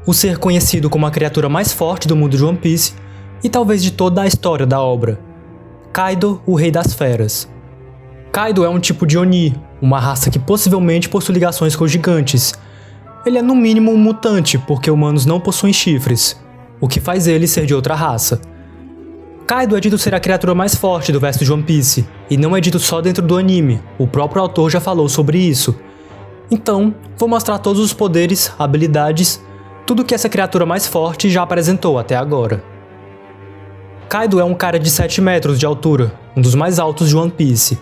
o ser conhecido como a criatura mais forte do mundo de One Piece e talvez de toda a história da obra. Kaido, o Rei das Feras. Kaido é um tipo de Oni, uma raça que possivelmente possui ligações com os gigantes. Ele é no mínimo um mutante, porque humanos não possuem chifres, o que faz ele ser de outra raça. Kaido é dito ser a criatura mais forte do verso de One Piece, e não é dito só dentro do anime, o próprio autor já falou sobre isso. Então, vou mostrar todos os poderes, habilidades, tudo que essa criatura mais forte já apresentou até agora. Kaido é um cara de 7 metros de altura, um dos mais altos de One Piece.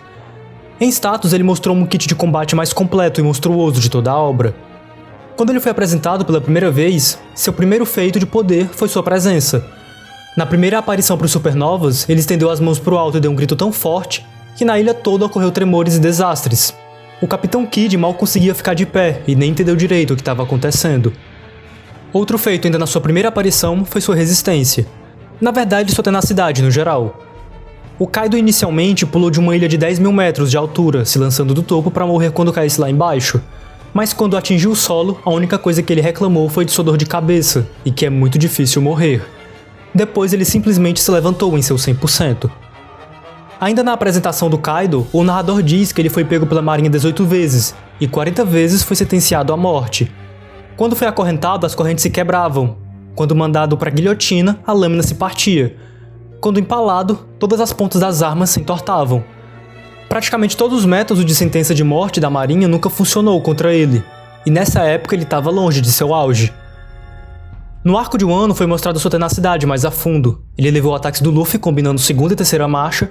Em status, ele mostrou um kit de combate mais completo e monstruoso de toda a obra. Quando ele foi apresentado pela primeira vez, seu primeiro feito de poder foi sua presença. Na primeira aparição para os Supernovas, ele estendeu as mãos para o alto e deu um grito tão forte que na ilha toda ocorreu tremores e desastres. O Capitão Kid mal conseguia ficar de pé e nem entendeu direito o que estava acontecendo. Outro feito ainda na sua primeira aparição foi sua resistência. Na verdade, sua tenacidade no geral. O Kaido inicialmente pulou de uma ilha de 10 mil metros de altura, se lançando do topo para morrer quando caísse lá embaixo. Mas quando atingiu o solo, a única coisa que ele reclamou foi de sua dor de cabeça, e que é muito difícil morrer. Depois ele simplesmente se levantou em seu 100%. Ainda na apresentação do Kaido, o narrador diz que ele foi pego pela marinha 18 vezes, e 40 vezes foi sentenciado à morte. Quando foi acorrentado, as correntes se quebravam. Quando mandado para a guilhotina, a lâmina se partia. Quando empalado, todas as pontas das armas se entortavam. Praticamente todos os métodos de sentença de morte da marinha nunca funcionou contra ele, e nessa época ele estava longe de seu auge. No arco de Wano foi mostrada sua tenacidade mais a fundo. Ele levou ataques do Luffy combinando segunda e terceira marcha,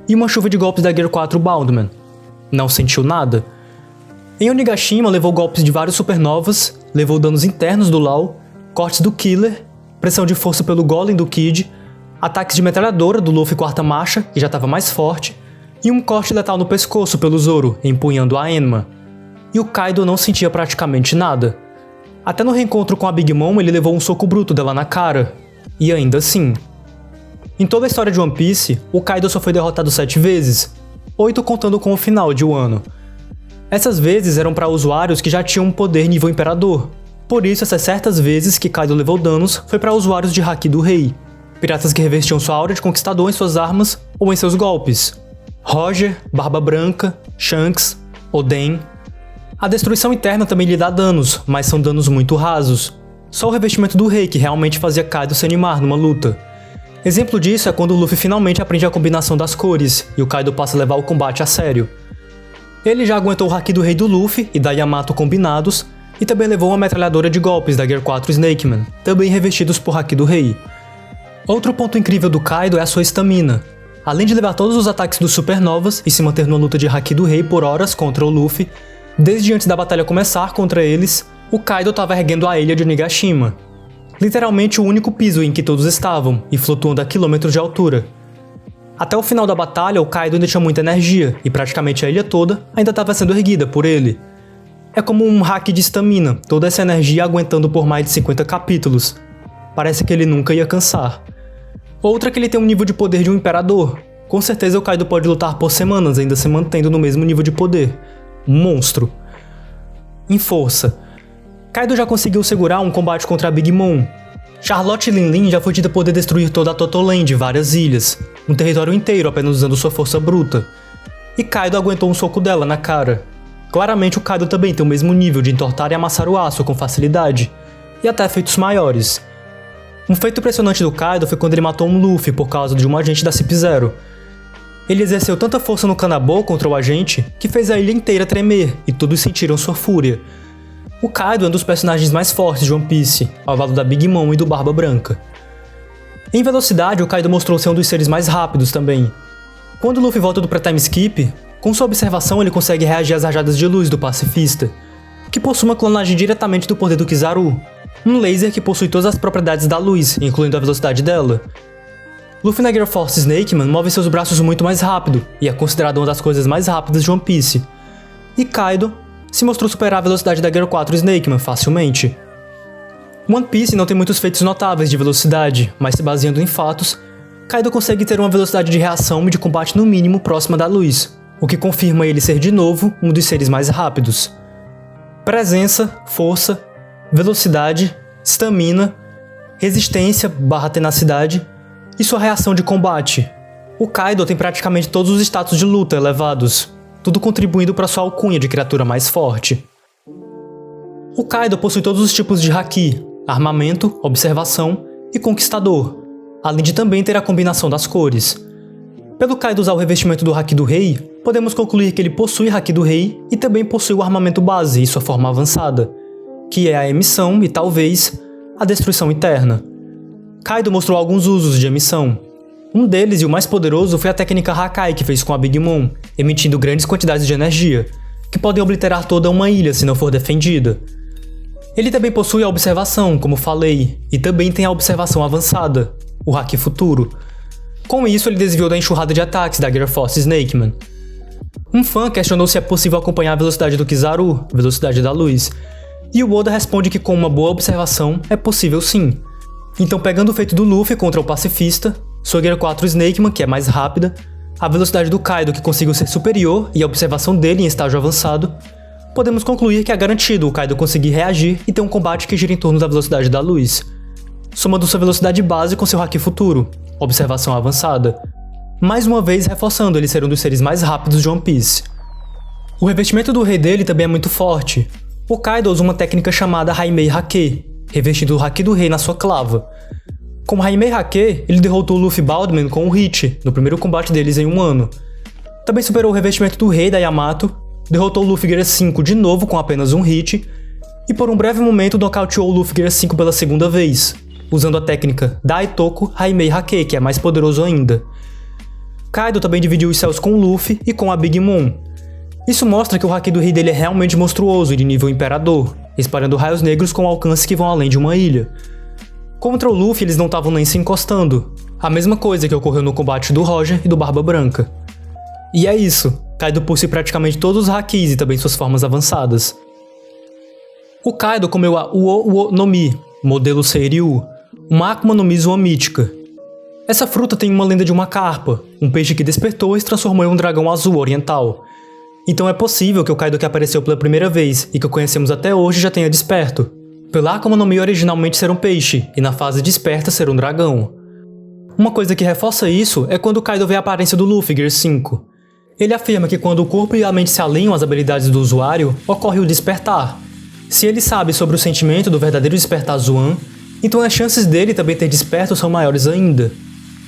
e uma chuva de golpes da Gear 4 Boundman. Não sentiu nada. Em Onigashima levou golpes de vários supernovas, levou danos internos do Law, cortes do Killer, pressão de força pelo Golem do Kid, ataques de metralhadora do Luffy quarta marcha, que já estava mais forte, e um corte letal no pescoço pelo Zoro, empunhando a Enma. E o Kaido não sentia praticamente nada. Até no reencontro com a Big Mom ele levou um soco bruto dela na cara. E ainda assim. Em toda a história de One Piece, o Kaido só foi derrotado 7 vezes, 8 contando com o final de Wano. Essas vezes eram para usuários que já tinham um poder nível Imperador. Por isso, essas certas vezes que Kaido levou danos foi para usuários de Haki do Rei, piratas que revestiam sua aura de conquistador em suas armas ou em seus golpes. Roger, Barba Branca, Shanks, Oden. A destruição interna também lhe dá danos, mas são danos muito rasos. Só o revestimento do rei que realmente fazia Kaido se animar numa luta. Exemplo disso é quando o Luffy finalmente aprende a combinação das cores, e o Kaido passa a levar o combate a sério. Ele já aguentou o Haki do Rei do Luffy e da Yamato combinados, e também levou uma metralhadora de golpes da Gear 4 Snakeman, também revestidos por Haki do Rei. Outro ponto incrível do Kaido é a sua estamina. Além de levar todos os ataques dos Supernovas e se manter numa luta de Haki do Rei por horas contra o Luffy, desde antes da batalha começar contra eles, o Kaido estava erguendo a ilha de Onigashima. Literalmente o único piso em que todos estavam, e flutuando a quilômetros de altura. Até o final da batalha, o Kaido ainda tinha muita energia, e praticamente a ilha toda ainda estava sendo erguida por ele. É como um hack de estamina, toda essa energia aguentando por mais de 50 capítulos. Parece que ele nunca ia cansar. Outra é que ele tem um nível de poder de um imperador. Com certeza o Kaido pode lutar por semanas ainda se mantendo no mesmo nível de poder. Um monstro. Em força, Kaido já conseguiu segurar um combate contra a Big Mom. Charlotte Lin Lin já foi dita poder destruir toda a Totoland, várias ilhas, um território inteiro apenas usando sua força bruta. E Kaido aguentou um soco dela na cara. Claramente o Kaido também tem o mesmo nível de entortar e amassar o aço com facilidade, e até feitos maiores. Um feito impressionante do Kaido foi quando ele matou um Luffy por causa de um agente da CP0. Ele exerceu tanta força no Kanabo contra o agente que fez a ilha inteira tremer e todos sentiram sua fúria. O Kaido é um dos personagens mais fortes de One Piece, ao lado da Big Mom e do Barba Branca. Em velocidade, o Kaido mostrou ser um dos seres mais rápidos também. Quando o Luffy volta do pré-time skip, com sua observação ele consegue reagir às rajadas de luz do Pacifista, que possui uma clonagem diretamente do poder do Kizaru, um laser que possui todas as propriedades da luz, incluindo a velocidade dela. Luffy na Gear Force Snakeman move seus braços muito mais rápido, e é considerado uma das coisas mais rápidas de One Piece. E Kaido se mostrou superar a velocidade da Gear 4 Snakeman facilmente. One Piece não tem muitos feitos notáveis de velocidade, mas se baseando em fatos, Kaido consegue ter uma velocidade de reação e de combate no mínimo próxima da luz, o que confirma ele ser de novo um dos seres mais rápidos. Presença, força, velocidade, estamina, resistência / tenacidade e sua reação de combate. O Kaido tem praticamente todos os status de luta elevados, tudo contribuindo para sua alcunha de criatura mais forte. O Kaido possui todos os tipos de Haki, armamento, observação e conquistador, além de também ter a combinação das cores. Pelo Kaido usar o revestimento do Haki do Rei, podemos concluir que ele possui Haki do Rei e também possui o armamento base e sua forma avançada, que é a emissão e talvez a destruição eterna. Kaido mostrou alguns usos de emissão. Um deles, e o mais poderoso, foi a técnica Hakai que fez com a Big Mom, emitindo grandes quantidades de energia, que podem obliterar toda uma ilha se não for defendida. Ele também possui a observação, como falei, e também tem a observação avançada, o Haki futuro. Com isso, ele desviou da enxurrada de ataques da Gear Force Snakeman. Um fã questionou se é possível acompanhar a velocidade do Kizaru, velocidade da luz, e o Oda responde que com uma boa observação é possível sim. Então, pegando o feito do Luffy contra o pacifista, sua Gear 4 Snakeman, que é mais rápida, a velocidade do Kaido, que conseguiu ser superior, e a observação dele em estágio avançado, podemos concluir que é garantido o Kaido conseguir reagir e ter um combate que gira em torno da velocidade da luz, somando sua velocidade base com seu Haki futuro, observação avançada, mais uma vez reforçando ele ser um dos seres mais rápidos de One Piece. O revestimento do rei dele também é muito forte. O Kaido usa uma técnica chamada Haimei Hake, revestindo o Haki do rei na sua clava. Com Haimei Hake, ele derrotou o Luffy Baldman com um hit, no primeiro combate deles em um ano. Também superou o revestimento do rei da Yamato, derrotou o Luffy Gear 5 de novo com apenas um hit, e por um breve momento nocauteou o Luffy Gear 5 pela segunda vez, usando a técnica Daitoku Haimei Hake, que é mais poderoso ainda. Kaido também dividiu os céus com o Luffy e com a Big Mom. Isso mostra que o Haki do rei dele é realmente monstruoso e de nível imperador, espalhando raios negros com alcance que vão além de uma ilha. Contra o Luffy eles não estavam nem se encostando, a mesma coisa que ocorreu no combate do Roger e do Barba Branca. E é isso, Kaido possui praticamente todos os Hakis e também suas formas avançadas. O Kaido comeu a Uo no Mi, modelo Seiryu, uma Akuma no Mi Zoan mítica. Essa fruta tem uma lenda de uma carpa, um peixe que despertou e se transformou em um dragão azul oriental. Então é possível que o Kaido que apareceu pela primeira vez e que conhecemos até hoje já tenha desperto, pela Akuma no Mi originalmente ser um peixe e na fase desperta ser um dragão. Uma coisa que reforça isso é quando o Kaido vê a aparência do Luffy Gear 5. Ele afirma que quando o corpo e a mente se alinham às habilidades do usuário, ocorre o despertar. Se ele sabe sobre o sentimento do verdadeiro despertar Zoan, então as chances dele também ter desperto são maiores ainda.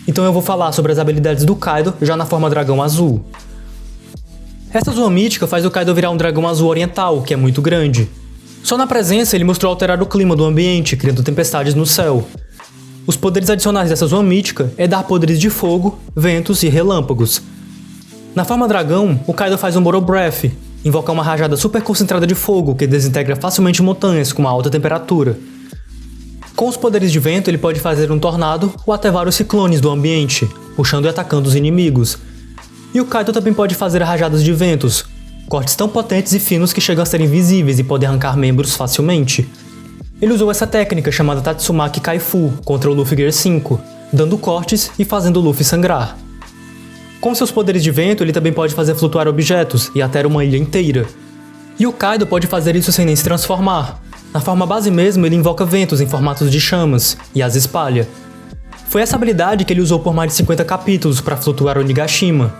Então eu vou falar sobre as habilidades do Kaido já na forma dragão azul. Essa Zoan mítica faz o Kaido virar um dragão azul oriental, que é muito grande. Só na presença ele mostrou alterar o clima do ambiente, criando tempestades no céu. Os poderes adicionais dessa Zoan mítica é dar poderes de fogo, ventos e relâmpagos. Na forma dragão, o Kaido faz um Boro Breath, invoca uma rajada super concentrada de fogo que desintegra facilmente montanhas com uma alta temperatura. Com os poderes de vento ele pode fazer um tornado ou até vários ciclones do ambiente, puxando e atacando os inimigos. E o Kaido também pode fazer rajadas de ventos, cortes tão potentes e finos que chegam a ser invisíveis e podem arrancar membros facilmente. Ele usou essa técnica chamada Tatsumaki Kaifu contra o Luffy Gear 5, dando cortes e fazendo o Luffy sangrar. Com seus poderes de vento, ele também pode fazer flutuar objetos e até uma ilha inteira. E o Kaido pode fazer isso sem nem se transformar. Na forma base mesmo, ele invoca ventos em formatos de chamas e as espalha. Foi essa habilidade que ele usou por mais de 50 capítulos para flutuar Onigashima.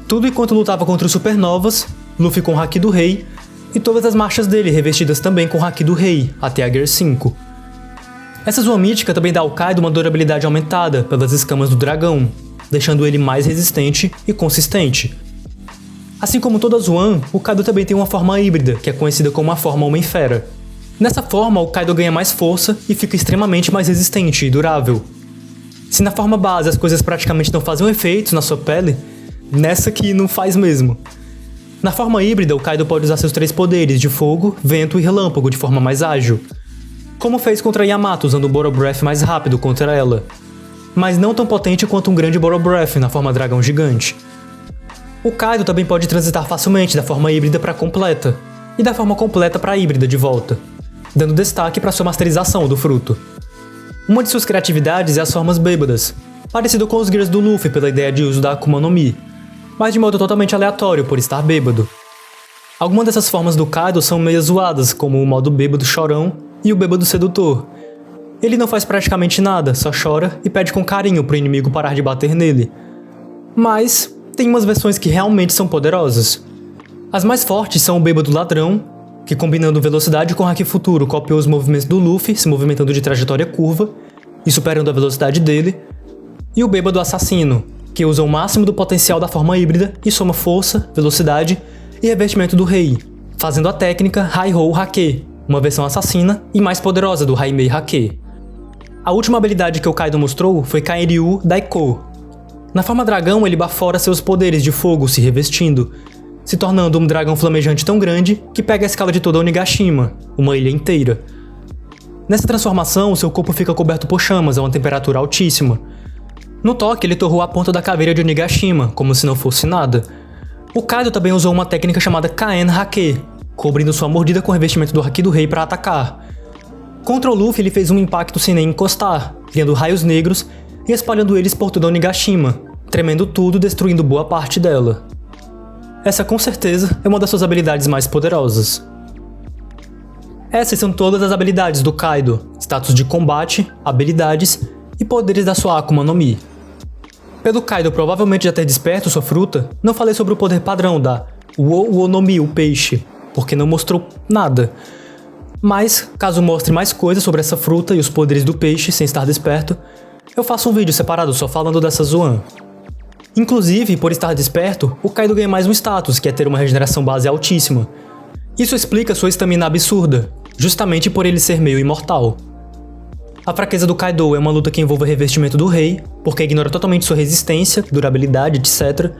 Tudo enquanto lutava contra os supernovas, Luffy com o Haki do Rei, e todas as marchas dele revestidas também com o Haki do Rei, até a Gear 5. Essa Zoan mítica também dá ao Kaido uma durabilidade aumentada pelas escamas do dragão, deixando ele mais resistente e consistente. Assim como toda Zoan, o Kaido também tem uma forma híbrida, que é conhecida como a forma Homem-Fera. Nessa forma, o Kaido ganha mais força e fica extremamente mais resistente e durável. Se na forma base as coisas praticamente não fazem efeito na sua pele, nessa aqui não faz mesmo. Na forma híbrida, o Kaido pode usar seus 3 poderes de fogo, vento e relâmpago de forma mais ágil, como fez contra Yamato usando o Boro Breath mais rápido contra ela, mas não tão potente quanto um grande Boro Breath na forma dragão gigante. O Kaido também pode transitar facilmente da forma híbrida para completa, e da forma completa para híbrida de volta, dando destaque para sua masterização do fruto. Uma de suas criatividades é as formas bêbadas, parecido com os Gears do Luffy pela ideia de uso da Akuma no Mi, mas de modo totalmente aleatório por estar bêbado. Algumas dessas formas do Kaido são meio zoadas, como o modo bêbado chorão e o bêbado sedutor, Ele não faz praticamente nada, só chora e pede com carinho pro inimigo parar de bater nele. Mas tem umas versões que realmente são poderosas. As mais fortes são o Bêbado Ladrão, que combinando velocidade com Haki Futuro copiou os movimentos do Luffy, se movimentando de trajetória curva e superando a velocidade dele, e o Bêbado Assassino, que usa o máximo do potencial da forma híbrida e soma força, velocidade e revestimento do rei, fazendo a técnica Hai-Ho Hake, uma versão assassina e mais poderosa do Hai-Mei Hake. A última habilidade que o Kaido mostrou foi Kairyu Daiko. Na forma dragão, ele bafora seus poderes de fogo se revestindo, se tornando um dragão flamejante tão grande que pega a escala de toda Onigashima, uma ilha inteira. Nessa transformação, seu corpo fica coberto por chamas a uma temperatura altíssima. No toque, ele torrou a ponta da caveira de Onigashima, como se não fosse nada. O Kaido também usou uma técnica chamada Kaen Hake, cobrindo sua mordida com o revestimento do Haki do Rei para atacar. Contra o Luffy, ele fez um impacto sem nem encostar, criando raios negros e espalhando eles por toda Onigashima, tremendo tudo e destruindo boa parte dela. Essa, com certeza, é uma das suas habilidades mais poderosas. Essas são todas as habilidades do Kaido, status de combate, habilidades e poderes da sua Akuma no Mi. Pelo Kaido provavelmente já ter desperto sua fruta, não falei sobre o poder padrão da Uo no Mi, o peixe, porque não mostrou nada. Mas, caso mostre mais coisas sobre essa fruta e os poderes do peixe sem estar desperto, eu faço um vídeo separado só falando dessa Zoan. Inclusive, por estar desperto, o Kaido ganha mais um status, que é ter uma regeneração base altíssima. Isso explica sua estamina absurda, justamente por ele ser meio imortal. A fraqueza do Kaido é uma luta que envolve o revestimento do rei, porque ignora totalmente sua resistência, durabilidade, etc.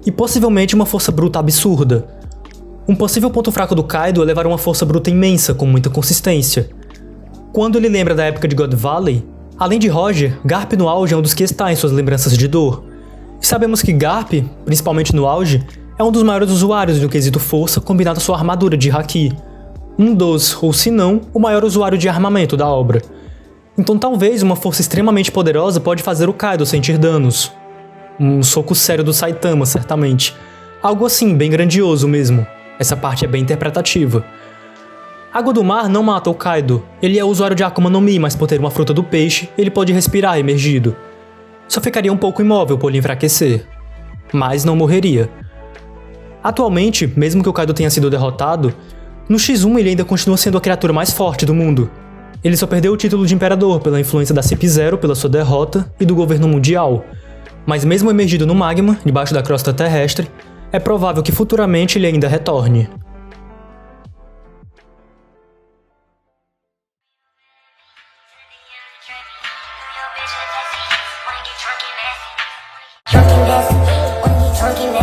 E possivelmente uma força bruta absurda. Um possível ponto fraco do Kaido é levar uma força bruta imensa, com muita consistência. Quando ele lembra da época de God Valley, além de Roger, Garp no auge é um dos que está em suas lembranças de dor. E sabemos que Garp, principalmente no auge, é um dos maiores usuários do quesito força combinado à sua armadura de Haki. Um dos, ou se não, o maior usuário de armamento da obra. Então talvez uma força extremamente poderosa pode fazer o Kaido sentir danos. Um soco sério do Saitama, certamente. Algo assim, bem grandioso mesmo. Essa parte é bem interpretativa. Água do Mar não mata o Kaido. Ele é usuário de Akuma no Mi, mas por ter uma fruta do peixe, ele pode respirar emergido. Só ficaria um pouco imóvel por lhe enfraquecer. Mas não morreria. Atualmente, mesmo que o Kaido tenha sido derrotado, no X1 ele ainda continua sendo a criatura mais forte do mundo. Ele só perdeu o título de Imperador pela influência da CP0 pela sua derrota e do governo mundial. Mas mesmo emergido no magma, debaixo da crosta terrestre, é provável que futuramente ele ainda retorne. Drunk and messy, wanna get drunk and